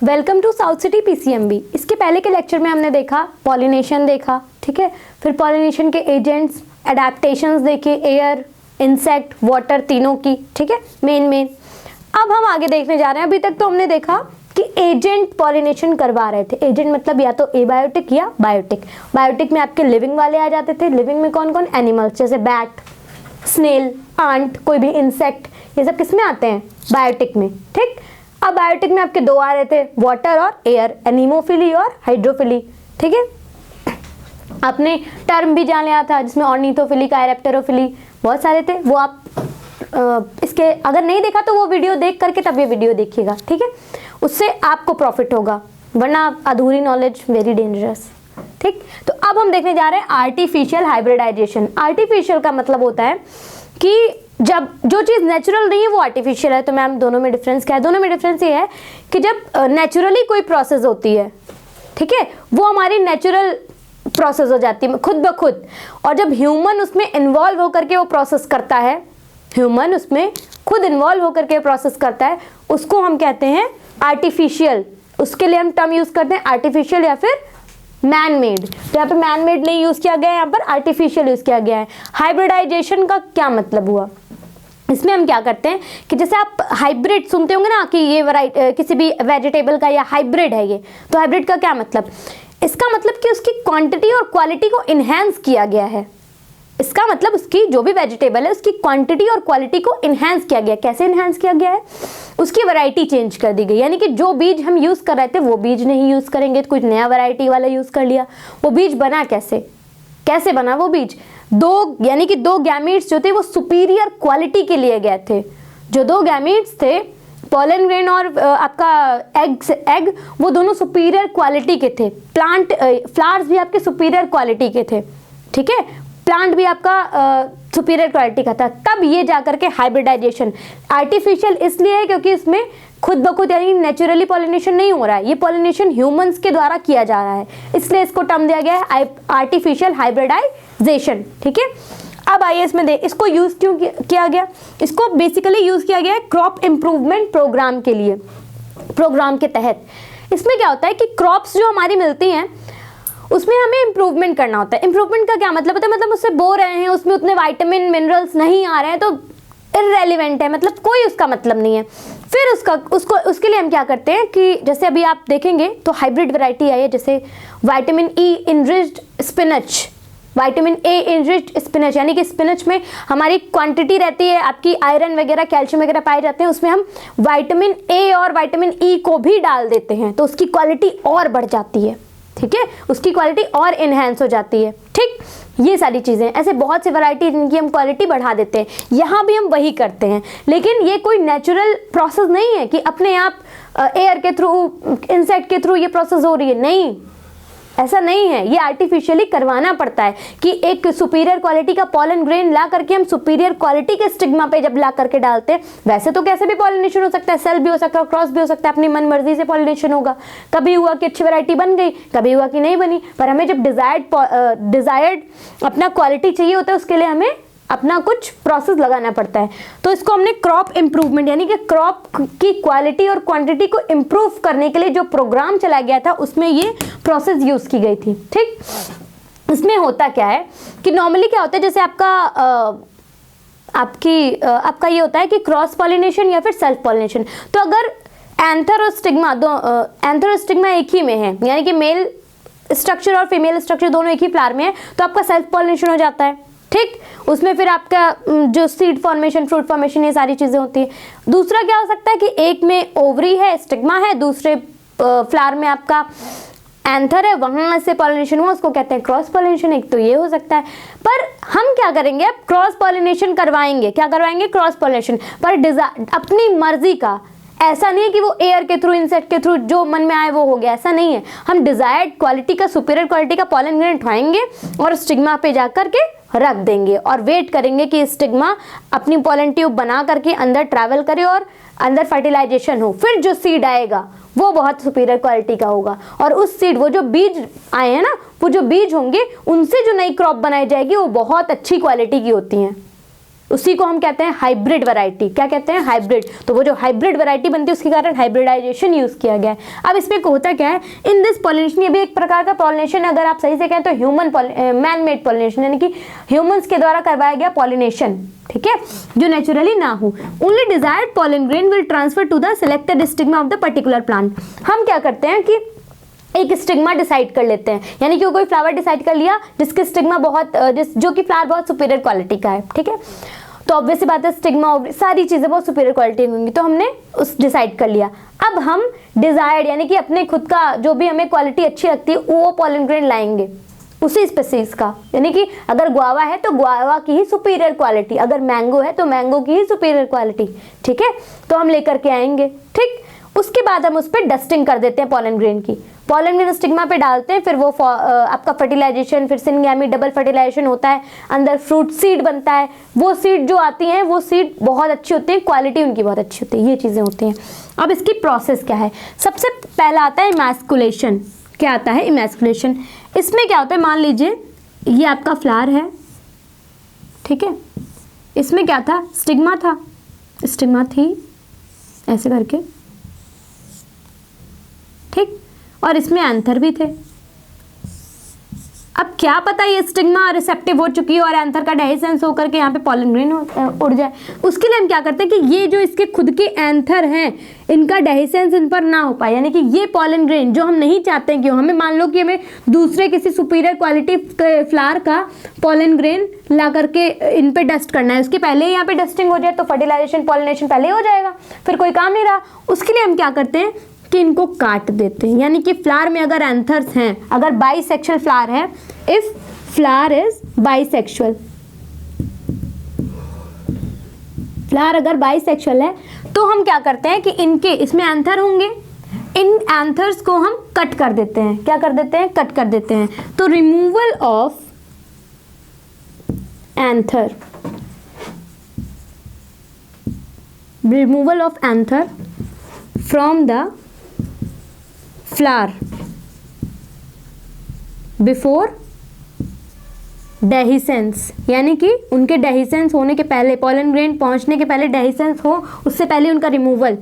Welcome to South City PCMB. इसके पहले के लेक्चर में हमने देखा पॉलिनेशन देखा, ठीक है। फिर पॉलिनेशन के एजेंट्स, एडेप्टेशंस देखे, एयर, इंसेक्ट, वाटर, तीनों की, ठीक है, मेन। अब हम आगे देखने जा रहे हैं। अभी तक तो हमने देखा कि एजेंट पॉलिनेशन करवा रहे थे। एजेंट मतलब या तो एबायोटिक या बायोटिक। बायोटिक में आपके लिविंग वाले आ जाते थे। लिविंग में कौन कौन? एनिमल्स, जैसे बैट, स्नेल, आंट, कोई भी इंसेक्ट, ये सब किस में आते हैं? बायोटिक में, ठीक। अब बायोटिक में आपके दो आ रहे थे, वाटर और एयर, एनीमोफिली और हाइड्रोफिली, ठीक है। आपने टर्म भी जान लिया था जिसमें ऑर्निथोफिली, कायरेप्टेरोफिली, बहुत सारे थे। वो आप इसके अगर नहीं देखा तो वो वीडियो देख करके तब ये वीडियो देखिएगा, ठीक है। उससे आपको प्रॉफिट होगा, वरना अधूरी नॉलेज वेरी डेंजरस, ठीक। तो अब हम देखने जा रहे हैं आर्टिफिशियल हाइब्रिडाइजेशन। आर्टिफिशियल का मतलब होता है कि जब जो चीज़ नेचुरल नहीं है वो आर्टिफिशियल है। तो मैम दोनों में डिफरेंस क्या है? दोनों में डिफरेंस ये है कि जब नेचुरली कोई प्रोसेस होती है, ठीक है, वो हमारी नेचुरल प्रोसेस हो जाती है खुद ब खुद, और जब ह्यूमन उसमें इन्वॉल्व होकर के वो प्रोसेस करता है, ह्यूमन उसमें खुद इन्वॉल्व होकर के प्रोसेस करता है, उसको हम कहते हैं आर्टिफिशियल। उसके लिए हम टर्म यूज करते हैं आर्टिफिशियल या फिर मैन मेड। तो यहाँ पे मैन मेड नहीं यूज किया गया है, यहाँ पर आर्टिफिशियल यूज किया गया है। हाइब्रिडाइजेशन का क्या मतलब हुआ? इसमें हम क्या करते हैं कि जैसे आप हाइब्रिड सुनते होंगे ना कि ये वैरायटी किसी भी वेजिटेबल का या हाइब्रिड है ये, तो हाइब्रिड का क्या मतलब? इसका मतलब कि उसकी क्वांटिटी और क्वालिटी को इन्हेंस किया गया है। इसका मतलब उसकी जो भी वेजिटेबल है उसकी क्वांटिटी और क्वालिटी को इन्हेंस किया गया। कैसे इन्हेंस किया गया है? उसकी वैरायटी चेंज कर दी गई, यानी कि जो बीज हम यूज कर रहे थे वो बीज नहीं यूज करेंगे, तो कुछ नया वैरायटी वाला यूज कर लिया। वो बीज बना कैसे बना वो बीज? यानी कि दो गैमीट्स जो थे वो सुपीरियर क्वालिटी के लिए गए थे। जो दो गैमीट्स थे, पॉलन ग्रेन और आपका एग, वो दोनों सुपीरियर क्वालिटी के थे। फ्लावर्स भी आपके सुपीरियर क्वालिटी के थे, ठीक है। प्लांट भी आपका सुपीरियर क्वालिटी का था। तब ये जाकर के हाइब्रिडाइजेशन आर्टिफिशियल इसलिए है क्योंकि इसमें खुद ब खुद यानी नेचुरली पॉलिनेशन नहीं हो रहा है, ये पॉलिनेशन ह्यूमंस के द्वारा किया जा रहा है, इसलिए इसको टर्म दिया गया है आर्टिफिशियल हाइब्रिडाइजेशन, ठीक है। अब आइए इसमें इसको यूज क्यों किया गया? इसको बेसिकली यूज किया गया है क्रॉप इम्प्रूवमेंट प्रोग्राम के लिए, प्रोग्राम के तहत। इसमें क्या होता है कि क्रॉप्स जो हमारी मिलती हैं उसमें हमें इम्प्रूवमेंट करना होता है। इम्प्रूवमेंट का क्या मतलब होता है? मतलब उससे बो रहे हैं, उसमें उतने विटामिन मिनरल्स नहीं आ रहे हैं तो इररेलेवेंट है, मतलब कोई उसका मतलब नहीं है। फिर उसके लिए हम क्या करते हैं कि जैसे अभी आप देखेंगे तो हाइब्रिड वैरायटी आई है, जैसे vitamin E enriched spinach, vitamin A enriched spinach, यानी कि स्पिनच में हमारी क्वांटिटी रहती है, आपकी आयरन वगैरह, कैल्शियम वगैरह पाए जाते हैं, उसमें हम विटामिन ए और विटामिन ई को भी डाल देते हैं तो उसकी क्वालिटी और बढ़ जाती है, ठीक है, उसकी क्वालिटी और इनहेंस हो जाती है, ठीक। ये सारी चीज़ें, ऐसे बहुत सी वैरायटी जिनकी हम क्वालिटी बढ़ा देते हैं, यहाँ भी हम वही करते हैं। लेकिन ये कोई नेचुरल प्रोसेस नहीं है कि अपने आप एयर के थ्रू, इंसेक्ट के थ्रू ये प्रोसेस हो रही है, नहीं, ऐसा नहीं है। ये आर्टिफिशियली करवाना पड़ता है कि एक सुपीरियर क्वालिटी का पॉलन ग्रेन ला करके हम सुपीरियर क्वालिटी के स्टिग्मा पे जब ला करके डालते हैं, वैसे तो कैसे भी पॉलिनेशन हो सकता है, सेल भी हो सकता है, क्रॉस भी हो सकता है, अपनी मन मर्जी से पॉलिनेशन होगा। कभी हुआ कि अच्छी वैरायटी बन गई, कभी हुआ कि नहीं बनी, पर हमें जब डिजायर्ड अपना क्वालिटी चाहिए होता है उसके लिए हमें अपना कुछ प्रोसेस लगाना पड़ता है। तो इसको हमने क्रॉप इम्प्रूवमेंट यानी कि क्रॉप की क्वालिटी और क्वांटिटी को इम्प्रूव करने के लिए जो प्रोग्राम चलाया गया था उसमें ये प्रोसेस यूज की गई थी, ठीक। इसमें होता क्या है कि नॉर्मली क्या होता है, जैसे आपका ये होता है कि क्रॉस पॉलिनेशन या फिर सेल्फ पॉलिनेशन। तो अगर एंथर और स्टिग्मा एक ही में है, यानी कि मेल स्ट्रक्चर और फीमेल स्ट्रक्चर दोनों एक ही फ्लावर में है, तो आपका सेल्फ पॉलिनेशन हो जाता है, ठीक। उसमें फिर आपका जो सीड फॉर्मेशन, फ्रूट फॉर्मेशन, ये सारी चीजें होती है। दूसरा क्या हो सकता है कि एक में ओवरी है, स्टिग्मा है, दूसरे फ्लावर में आपका एंथर है, वहां से पॉलिनेशन हुआ, उसको कहते हैं क्रॉस पॉलिनेशन। एक तो ये हो सकता है। पर हम क्या करेंगे, अब क्रॉस पॉलिनेशन करवाएंगे, क्या करवाएंगे? क्रॉस पॉलिनेशन, पर अपनी मर्जी का। ऐसा नहीं है कि वो एयर के थ्रू, इंसेक्ट के थ्रू जो मन में आए वो हो गया, ऐसा नहीं है। हम डिजायर्ड क्वालिटी का, सुपीरियर क्वालिटी का पॉलन ग्रेन उठाएंगे और स्टिग्मा पे जाकर के रख देंगे और वेट करेंगे कि स्टिग्मा अपनी पॉलन ट्यूब बना करके अंदर ट्रैवल करे और अंदर फर्टिलाइजेशन हो। फिर जो सीड आएगा वो बहुत सुपीरियर क्वालिटी का होगा, और उस सीड, वो जो बीज आए हैं ना, वो जो बीज होंगे उनसे जो नई क्रॉप बनाई जाएगी वो बहुत अच्छी क्वालिटी की होती हैं। उसी को हम कहते हैं हाइब्रिड वैरायटी। क्या कहते हैं? हाइब्रिड। तो वो जो हाइब्रिड वैरायटी बनती है उसके कारण हाइब्रिडाइजेशन यूज किया गया है। अब इसमें होता क्या है, इन दिस पॉलिनेशन, ये भी एक प्रकार का पॉलिनेशन, अगर आप सही से कहें तो ह्यूमन मैन मेड पॉलिनेशन, यानी कि ह्यूमंस के द्वारा करवाया गया पॉलिनेशन, ठीक है, जो नेचुरली ना हो। Only desired pollen grain will transfer to the selected stigma of the particular plant. हम क्या करते हैं कि एक स्टिग्मा डिसाइड कर लेते हैं, यानी कि कोई फ्लावर डिसाइड कर लिया जिसके स्टिग्मा बहुत जो कि फ्लावर बहुत सुपीरियर क्वालिटी का है, ठीक है, तो ऑब्वियस सी बात है स्टिग्मा सारी चीजें बहुत सुपीरियर क्वालिटी होंगी, तो हमने उस डिसाइड कर लिया। अब हम डिजायर्ड यानी कि अपने खुद का जो भी हमें क्वालिटी अच्छी लगती है वो पॉलन ग्रेन लाएंगे उसी स्पेसीज का, यानी कि अगर गुआवा है तो गुआवा की ही सुपीरियर क्वालिटी, अगर मैंगो है तो मैंगो की ही सुपीरियर क्वालिटी, ठीक है, तो हम लेकर के आएंगे। ठीक, उसके बाद हम उस पर डस्टिंग कर देते हैं पॉलन ग्रेन की, पॉलन ग्रेन स्टिग्मा पे डालते हैं, फिर वो आपका फर्टिलाइजेशन, फिर सिनगैमी डबल फर्टिलाइजेशन होता है, अंदर फ्रूट सीड बनता है। वो सीड जो आती हैं वो सीड बहुत अच्छी होती है, क्वालिटी उनकी बहुत अच्छी होती है, ये चीज़ें होती हैं। अब इसकी प्रोसेस क्या है? सबसे पहला आता है इमैस्कुलेशन। क्या आता है? इमैस्कुलेशन। इसमें क्या होता है, मान लीजिए ये आपका फ्लावर है, ठीक है, इसमें क्या था? स्टिग्मा था, स्टिग्मा थी ऐसे करके, ठीक, और इसमें एंथर भी थे। अब क्या पता ये स्टिग्मा रिसेप्टिव हो चुकी है और एंथर का डेहिसेंस होकर के यहाँ पे पॉलन ग्रेन उड़ जाए। उसके लिए हम क्या करते हैं कि ये जो इसके खुद के एंथर हैं इनका डेहिसेंस इन पर ना हो पाए, यानी कि ये पॉलन ग्रेन जो हम नहीं चाहते हैं कि हमें, मान लो कि हमें दूसरे किसी सुपीरियर क्वालिटी फ्लावर का पॉलन ग्रेन ला करके इन पे डस्ट करना है, उसके पहले ही यहाँ पे डस्टिंग हो जाए तो फर्टिलाइजेशन पॉलिनेशन पहले हो जाएगा, फिर कोई काम नहीं रहा। उसके लिए हम क्या करते हैं कि इनको काट देते हैं, यानी कि फ्लावर में अगर एंथर्स हैं, अगर बाइसेक्सुअल फ्लावर है, if flower is bisexual, flower अगर बाइसेक्सुअल है तो हम क्या करते हैं कि इनके इसमें एंथर होंगे, इन एंथर्स को हम कट कर देते हैं। क्या कर देते हैं? कट कर देते हैं। तो removal of anther, removal of anther from the flower before dehiscence, यानी कि उनके डेहिसेंस होने के पहले, पॉलन ग्रेन पहुंचने के पहले डेहिसेंस हो, उससे पहले उनका रिमूवल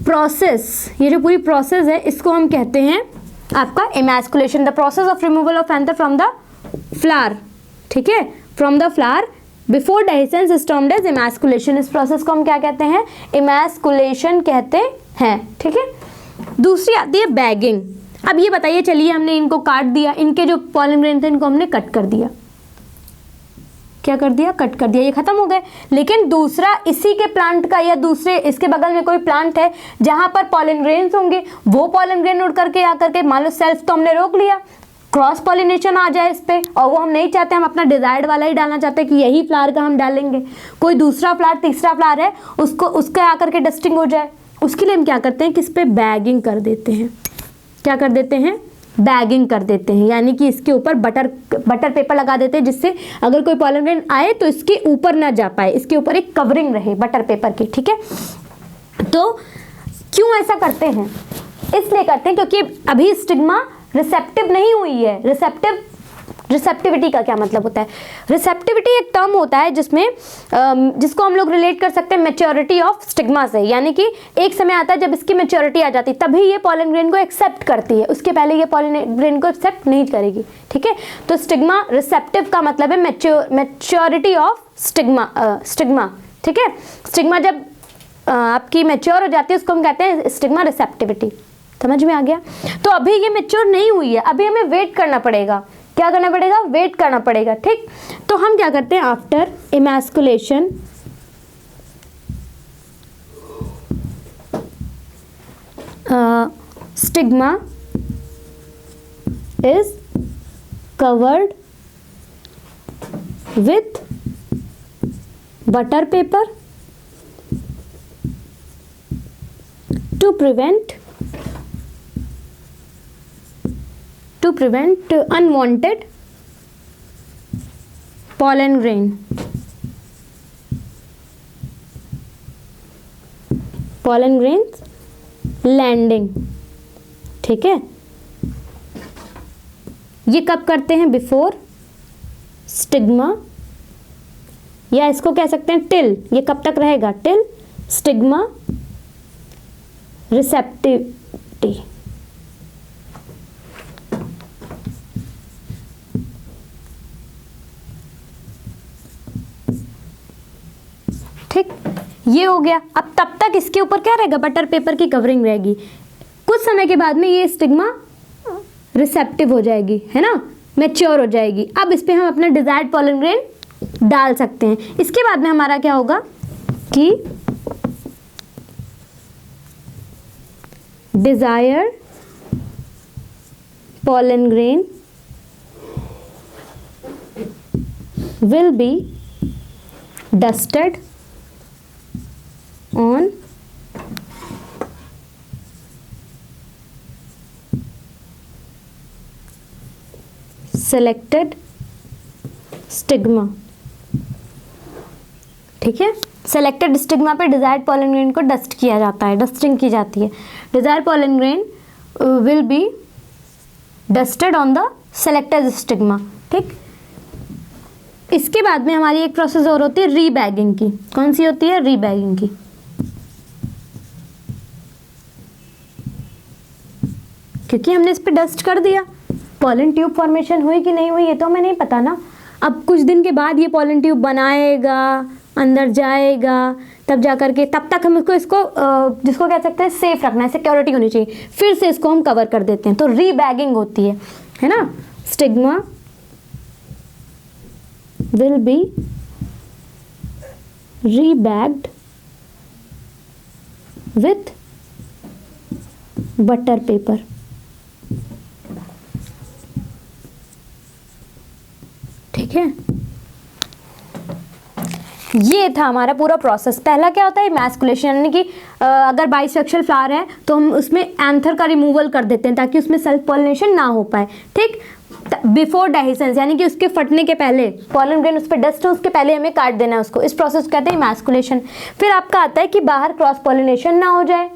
प्रोसेस, ये जो पूरी प्रोसेस है इसको हम कहते हैं आपका emasculation, the process of removal of anther from the flower, ठीक है, from the flower before dehiscence is termed as emasculation. इस प्रोसेस को हम क्या कहते हैं? इमैस्कुलेशन कहते हैं, ठीक है। दूसरी आती है बैगिंग। अब ये बताइए, चलिए हमने इनको काट दिया, इनके जो पॉलन ग्रेन थे इनको हमने कट कर दिया, क्या कर दिया? कट कर दिया, ये खत्म हो गए। लेकिन दूसरा इसी के प्लांट का या दूसरे इसके बगल में कोई प्लांट है जहां पर पॉलन ग्रेन्स होंगे, वो पॉलन ग्रेन उड़ करके आकर के, मान लो सेल्फ तो हमने रोक लिया, क्रॉस पॉलिनेशन आ जाए इस पे, और वो हम नहीं चाहते, हम अपना डिजायर्ड वाला ही डालना चाहते हैं कि यही फ्लावर का हम डालेंगे। कोई दूसरा फ्लावर, तीसरा फ्लावर है, उसको उसका आकर के डस्टिंग हो जाए, उसके लिए हम क्या करते हैं कि इस पे बैगिंग कर देते हैं। क्या कर देते हैं? बैगिंग कर देते हैं, यानी कि इसके ऊपर बटर पेपर लगा देते हैं, जिससे अगर कोई पॉलन ग्रेन आए तो इसके ऊपर ना जा पाए, इसके ऊपर एक कवरिंग रहे बटर पेपर की, ठीक है। तो क्यों ऐसा करते हैं? इसलिए करते हैं क्योंकि अभी स्टिग्मा रिसेप्टिव नहीं हुई है। रिसेप्टिविटी का क्या मतलब होता है? रिसेप्टिविटी एक टर्म होता है जिसमें जिसको हम लोग रिलेट कर सकते हैं मैच्योरिटी ऑफ स्टिग्मा से, यानी कि एक समय आता है जब इसकी मैच्योरिटी आ जाती है तभी ये पॉलन ग्रेन को एक्सेप्ट करती है, उसके पहले ये पॉलन ग्रेन को एक्सेप्ट नहीं करेगी, ठीक है। तो स्टिग्मा रिसेप्टिव का मतलब है मैच्योरिटी ऑफ स्टिग्मा, ठीक है। स्टिग्मा जब आपकी मैच्योर हो जाती है उसको हम कहते हैं स्टिग्मा रिसेप्टिविटी। समझ में आ गया? तो अभी ये मैच्योर नहीं हुई है, अभी हमें वेट करना पड़ेगा। क्या करना पड़ेगा? वेट करना पड़ेगा, ठीक। तो हम क्या करते हैं? After emasculation stigma is covered with butter paper to prevent unwanted pollen grain, pollen grains landing, ठीक है। ये कब करते हैं? बिफोर स्टिग्मा या इसको कह सकते हैं टिल, ये कब तक रहेगा, टिल स्टिग्मा रिसेप्टिविटी। ठीक, ये हो गया। अब तब तक इसके ऊपर क्या रहेगा, बटर पेपर की कवरिंग रहेगी। कुछ समय के बाद में ये स्टिग्मा रिसेप्टिव हो जाएगी, है ना, मैच्योर हो जाएगी। अब इस पे हम अपना डिजायर्ड पॉलन ग्रेन डाल सकते हैं। इसके बाद में हमारा क्या होगा कि desired pollen grain will be dusted on selected stigma। ठीक है, सेलेक्टेड स्टिग्मा पे डिजायर्ड पॉलन ग्रेन को डस्ट किया जाता है, डस्टिंग की जाती है। Desired pollen grain will be dusted on the selected stigma. ठीक, इसके बाद में हमारी एक प्रोसेस और होती है रीबैगिंग की। कौन सी होती है, रीबैगिंग की। क्योंकि हमने इस पे डस्ट कर दिया, पॉलन ट्यूब फॉर्मेशन हुई कि नहीं हुई ये तो हमें नहीं पता ना। अब कुछ दिन के बाद ये पॉलन ट्यूब बनाएगा, अंदर जाएगा, तब जा करके, तब तक हम इसको जिसको कह सकते हैं सेफ रखना है, सिक्योरिटी होनी चाहिए, फिर से इसको हम कवर कर देते हैं, तो रीबैगिंग होती है ना। Stigma will be rebagged with butter paper. ठीक है, ये था हमारा पूरा प्रोसेस। पहला क्या होता है, इमैस्कुलेशन, यानी कि अगर बाइसेक्शुअल फ्लावर है तो हम उसमें एंथर का रिमूवल कर देते हैं ताकि उसमें सेल्फ पॉलिनेशन ना हो पाए। ठीक, बिफोर डेहिसेंस, यानी कि उसके फटने के पहले, पॉलन ग्रेन उस पर डस्ट हो उसके पहले हमें काट देना है उसको। इस प्रोसेस को कहते हैं इमैस्कुलेशन। फिर आपका आता है कि बाहर क्रॉस पॉलिनेशन ना हो जाए।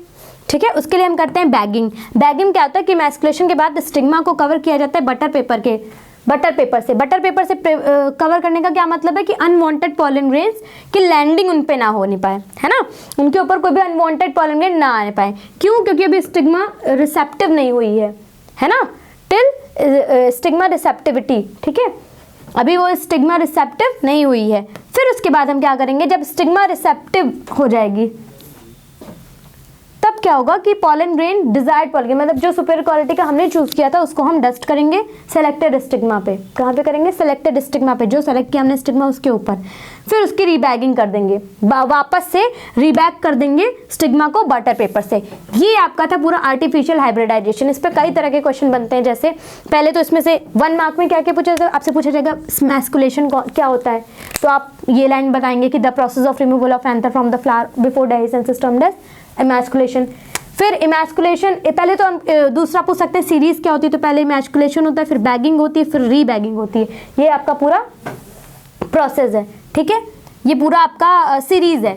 ठीक है, उसके लिए हम करते हैं बैगिंग। बैगिंग क्या होता है कि इमैस्कुलेशन के बाद स्टिग्मा को कवर किया जाता है बटर पेपर से। बटर पेपर से कवर करने का क्या मतलब है कि अनवांटेड पॉलन ग्रेन्स की लैंडिंग उन पे ना होनी पाए, है ना, उनके ऊपर कोई भी अनवांटेड पॉलन ग्रेन ना आने पाए। क्यों, क्योंकि अभी स्टिग्मा रिसेप्टिव नहीं हुई है ना, टिल स्टिग्मा रिसेप्टिविटी। ठीक है, अभी वो स्टिग्मा रिसेप्टिव नहीं हुई है। फिर उसके बाद हम क्या करेंगे, जब स्टिग्मा रिसेप्टिव हो जाएगी तब क्या होगा कि pollen grain desired pollen grain, मतलब जो सुपीरियर क्वालिटी का हमने चूज किया था उसको हम डस्ट करेंगे सेलेक्टेड स्टिग्मा पे। कहाँ पे करेंगे, सेलेक्टेड स्टिग्मा पे, जो सेलेक्ट किया हमने स्टिग्मा उसके ऊपर। फिर उसकी रीबैगिंग कर देंगे, वापस से रीबैग कर देंगे स्टिग्मा को बटर पेपर से। ये आपका था पूरा आर्टिफिशियल हाइब्रिडाइजेशन। इस पर कई तरह के क्वेश्चन बनते हैं। जैसे पहले तो इसमें से 1 मार्क में क्या क्या पूछा जाएगा, आपसे पूछा जाएगा इमैस्कुलेशन क्या होता है, तो आप ये लाइन बताएंगे कि the process of removal of anther from the flower before dehiscence is termed as emasculation. फिर इमैस्कुलेशन, पहले तो हम दूसरा पूछ सकते हैं सीरीज क्या होती है, तो पहले इमैस्कुलेशन होता है, फिर बैगिंग होती है, फिर रीबैगिंग होती है। ये आपका पूरा प्रोसेस है। ठीक है, ये पूरा आपका सीरीज है।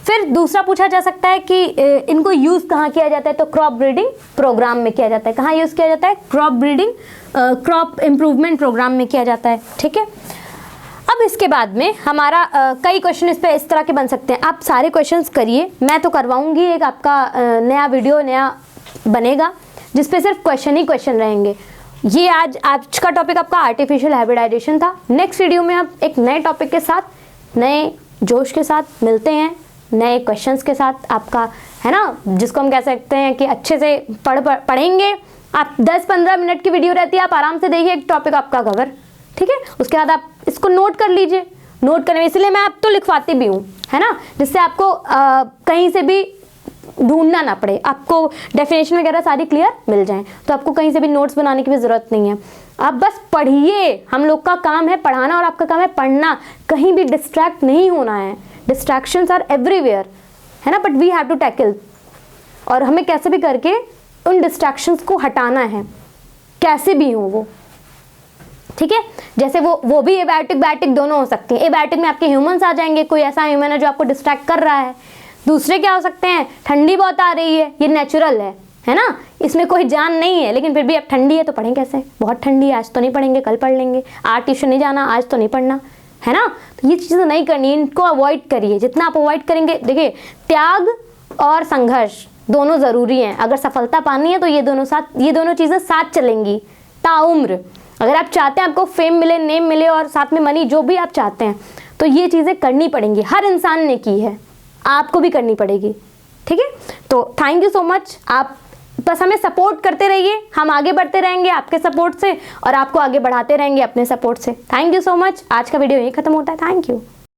फिर दूसरा पूछा जा सकता है कि इनको यूज कहाँ किया जाता है, तो क्रॉप ब्रीडिंग प्रोग्राम में किया जाता है। कहाँ यूज किया जाता है, crop breeding crop improvement programme में किया जाता है। ठीक है, अब इसके बाद में हमारा कई क्वेश्चन इस पे इस तरह के बन सकते हैं। आप सारे क्वेश्चंस करिए, मैं तो करवाऊंगी, एक आपका नया वीडियो नया बनेगा जिसपे सिर्फ क्वेश्चन ही क्वेश्चन रहेंगे। ये आज का टॉपिक आपका आर्टिफिशियल हाइब्रिडाइजेशन था। नेक्स्ट वीडियो में आप एक नए टॉपिक के साथ, नए जोश के साथ मिलते हैं, नए क्वेश्चंस के साथ आपका, है ना, जिसको हम कह सकते हैं कि अच्छे से पढ़ेंगे। आप 10-15 मिनट की वीडियो रहती है, आप आराम से देखिए, एक टॉपिक आपका कवर। ठीक है, उसके बाद आप इसको नोट कर लीजिए। नोट करने इसलिए मैं आप तो लिखवाती भी हूँ, है ना, जिससे आपको कहीं से भी ढूंढना ना पड़े, आपको डेफिनेशन वगैरह सारी क्लियर मिल जाए, तो आपको कहीं से भी नोट्स बनाने की भी ज़रूरत नहीं है। आप बस पढ़िए, हम लोग का काम है पढ़ाना और आपका काम है पढ़ना, कहीं भी डिस्ट्रैक्ट नहीं होना है। डिस्ट्रैक्शंस आर एवरीवेयर, है ना, but we have to tackle, और हमें कैसे भी करके उन डिस्ट्रैक्शंस को हटाना है, कैसे भी हो वो। ठीक है, जैसे वो भी एबायोटिक बायोटिक दोनों हो सकती है। एबायोटिक में आपके ह्यूमंस आ जाएंगे, कोई ऐसा ह्यूमन है जो आपको डिस्ट्रैक्ट कर रहा है। दूसरे क्या हो सकते हैं, ठंडी बहुत आ रही है, ये नेचुरल है ना, इसमें कोई जान नहीं है, लेकिन फिर भी अब ठंडी है तो पढ़ें कैसे, बहुत ठंडी है, आज तो नहीं पढ़ेंगे, कल पढ़ लेंगे। आज ट्यूशन नहीं जाना, आज तो नहीं पढ़ना, है ना। तो ये चीज़ें नहीं करनी, इनको अवॉइड करिए, जितना आप अवॉइड करेंगे। देखिए, त्याग और संघर्ष दोनों ज़रूरी हैं। अगर सफलता पानी है तो ये दोनों चीज़ें साथ चलेंगी ताउम्र। अगर आप चाहते हैं आपको फेम मिले, नेम मिले और साथ में मनी, जो भी आप चाहते हैं, तो ये चीज़ें करनी पड़ेंगी। हर इंसान ने की है, आपको भी करनी पड़ेगी, ठीक है। तो थैंक यू सो मच। आप बस हमें सपोर्ट करते रहिए, हम आगे बढ़ते रहेंगे आपके सपोर्ट से और आपको आगे बढ़ाते रहेंगे अपने सपोर्ट से। Thank you so much. आज का वीडियो यहीं खत्म होता है। Thank you.